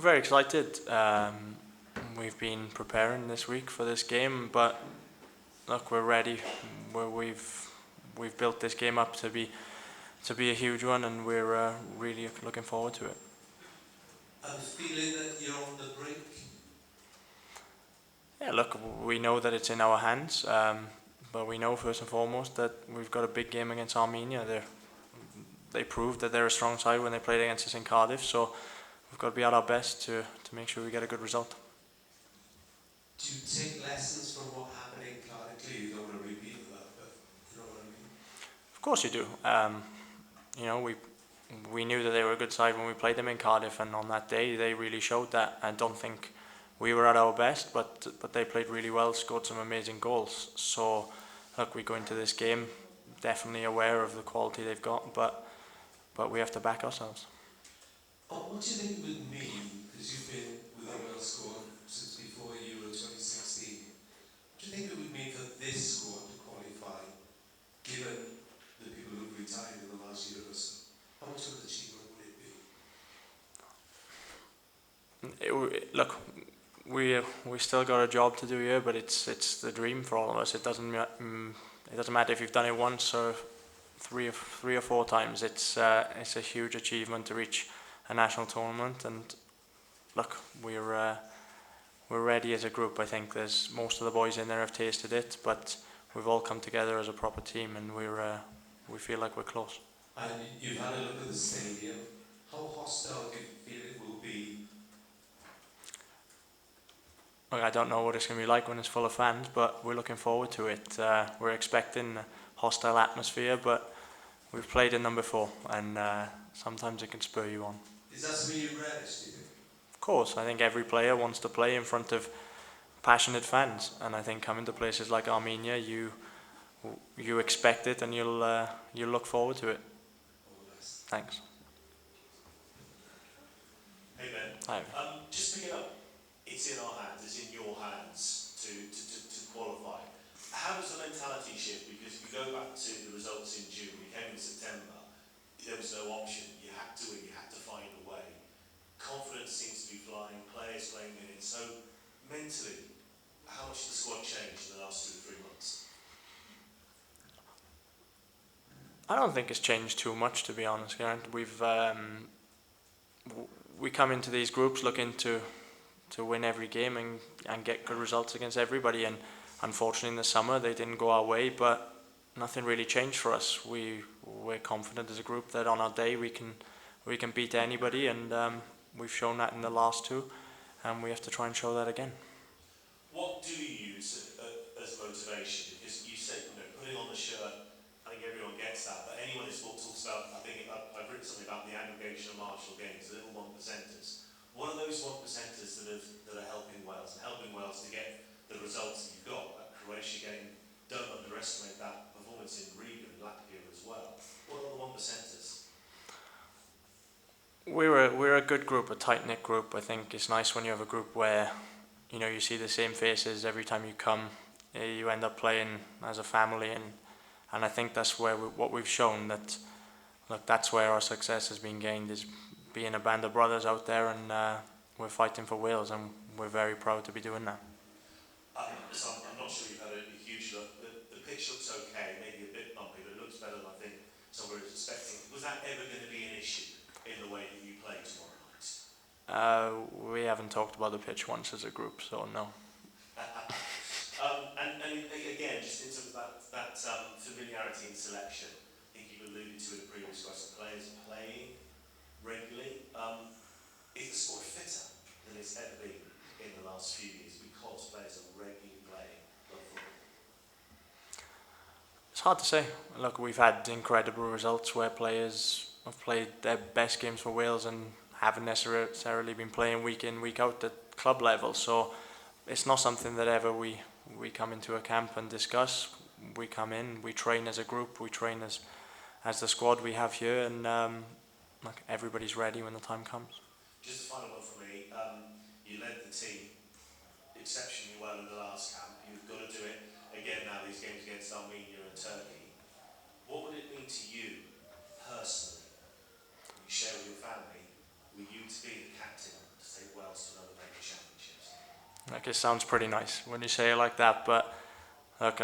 We're very excited. We've been preparing this week for this game, but look, we're ready. We've built this game up to be a huge one, and we're really looking forward to it. I'm feeling that you're on the brink. Yeah, look, we know that it's in our hands, but we know first and foremost that we've got a big game against Armenia. They proved that they're a strong side when they played against us in Cardiff, so we've got to be at our best to make sure we get a good result. Do you take lessons from what happened in Cardiff? Clearly you don't want to repeat that, but you know what I mean? Of course you do. We knew that they were a good side when we played them in Cardiff, and on that day they really showed that. I don't think we were at our best, but they played really well, scored some amazing goals. So look, we go into this game definitely aware of the quality they've got, but we have to back ourselves. What do you think it would mean, because you've been with the Wales squad since before Euro 2016, what do you think it would mean for this squad to qualify, given the people who've retired in the last year or so? How much of an achievement would it be? Look, we still got a job to do here, but it's the dream for all of us. It doesn't matter if you've done it once or three or four times. It's a huge achievement to reach a national tournament, and look, we're ready as a group. I think there's most of the boys in there have tasted it, but we've all come together as a proper team, and we feel like we're close. And you've had a look at the stadium. How hostile do you feel it will be? Look, I don't know what it's going to be like when it's full of fans, but we're looking forward to it. We're expecting a hostile atmosphere, but we've played in them before, and sometimes it can spur you on. Is that something you relish, do you think? Of course, I think every player wants to play in front of passionate fans, and I think coming to places like Armenia, you expect it, and you'll look forward to it. Thanks. Hey Ben. Hi. Just pick it up. It's in our hands. It's in your hands to qualify. How does the mentality shift? Because if you go back to the results in June, we came in September. There was no option. You had to win. You had to find a way. Confidence seems to be flying. Players playing minutes. So mentally, how much has the squad changed in the last 2 or 3 months? I don't think it's changed too much, to be honest, Geraint. We come into these groups looking to win every game and get good results against everybody, and unfortunately in the summer they didn't go our way, but nothing really changed for us. We're confident as a group that on our day we can beat anybody, and we've shown that in the last two, and we have to try and show that again. What do you use as motivation? Because you said, putting on the shirt, I think everyone gets that, but anyone in sport talks about, I've written something about the aggregation of marginal gains, the little 1%ers. What are those 1%ers that are helping Wales to get the results that you've got? That Croatia game, don't underestimate that performance in Riga and Latvia as well. What are the 1%ers? We're a good group, a tight-knit group. I think it's nice when you have a group where you see the same faces every time you come. You end up playing as a family, and I think that's where what we've shown, that look, that's where our success has been gained, is being a band of brothers out there, and we're fighting for Wales, and we're very proud to be doing that. So I'm not sure you've had a huge look. The pitch looks okay, maybe a bit bumpy, but it looks better than I think someone was expecting. Was that ever going to be an issue in the way that you play tomorrow night? We haven't talked about the pitch once as a group, so no. And again, just in terms of that familiarity in selection, I think you've alluded to in the previous question, players playing regularly. Is the squad fitter than it's ever been in the last few years because players are regularly playing football? It's hard to say. Look, we've had incredible results where players have played their best games for Wales and haven't necessarily been playing week in, week out at club level. So it's not something that ever we come into a camp and discuss. We come in, we train as a group, we train as the squad we have here, and look, everybody's ready when the time comes. Just a final one for me. You led the team exceptionally well in the last camp. You've got to do it again now, these games against Armenia and Turkey. What would it mean to you personally, when you share with your family, were you to be the captain to take Like, it sounds pretty nice when you say it like that, but look,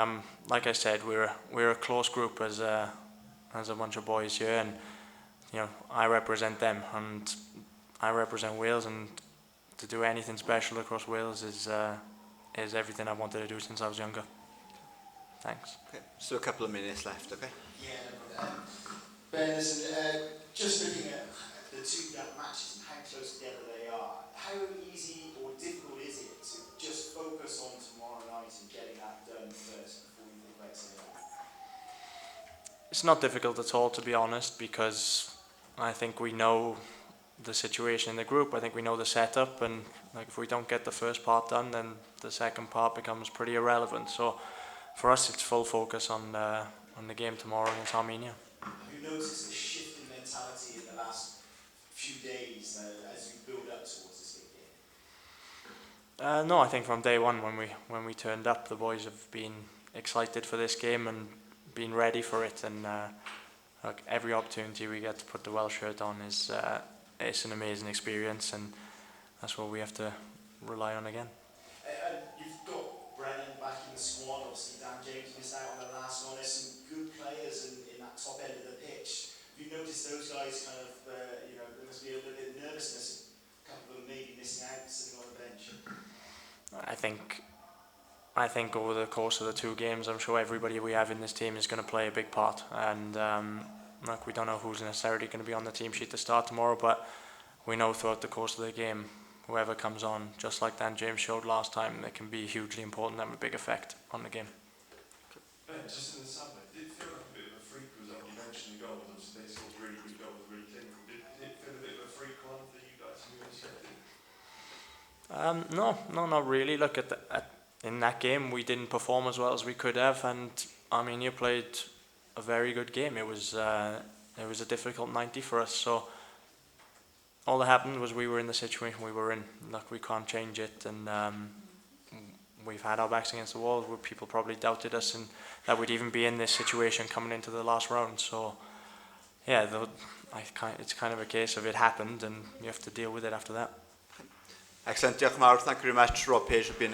like I said, we're a close group as a bunch of boys here, and you know, I represent them and I represent Wales, and to do anything special across Wales is everything I've wanted to do since I was younger. Thanks. Okay, so a couple of minutes left, okay? Yeah, no problem. Ben, listen, just looking at the two matches and how close together they are, how easy or difficult is it to just focus on tomorrow night and getting that done first before you think about something else? It's not difficult at all, to be honest, because I think we know the situation in the group. I think we know the setup, and like, if we don't get the first part done, then the second part becomes pretty irrelevant. So for us, it's full focus on the game tomorrow against Armenia. Have you noticed a shift in mentality in the last few days as you build up towards this big game? No, I think from day one when we turned up, the boys have been excited for this game and been ready for it. And like, every opportunity we get to put the Welsh shirt on is it's an amazing experience, and that's what we have to rely on again. You've got Brennan back in the squad. Obviously, Dan James missed out on the last one. There's some good players in that top end of the pitch. Have you noticed those guys kind of, there must be a little bit of nervousness, a couple of them maybe missing out, sitting on the bench? I think over the course of the two games, I'm sure everybody we have in this team is going to play a big part. And we don't know who's necessarily going to be on the team sheet to start tomorrow, but we know throughout the course of the game, whoever comes on, just like Dan James showed last time, they can be hugely important and have a big effect on the game. Ben, just in the summer, did it feel like a bit of a freak result? You mentioned the goals, obviously they scored really good goals, really clinical. Did it feel a bit of a freak one for you guys from your perspective? No, not really. Look, in that game, we didn't perform as well as we could have, and Armenia played a very good game. It was a difficult 90 for us, so all that happened was we were in the situation we were in. Look, we can't change it, and we've had our backs against the wall where people probably doubted us and that we'd even be in this situation coming into the last round. So yeah, it's kind of a case of it happened and you have to deal with it after that. Excellent, diolch yn fawr, thank you very much, Rob Page, for being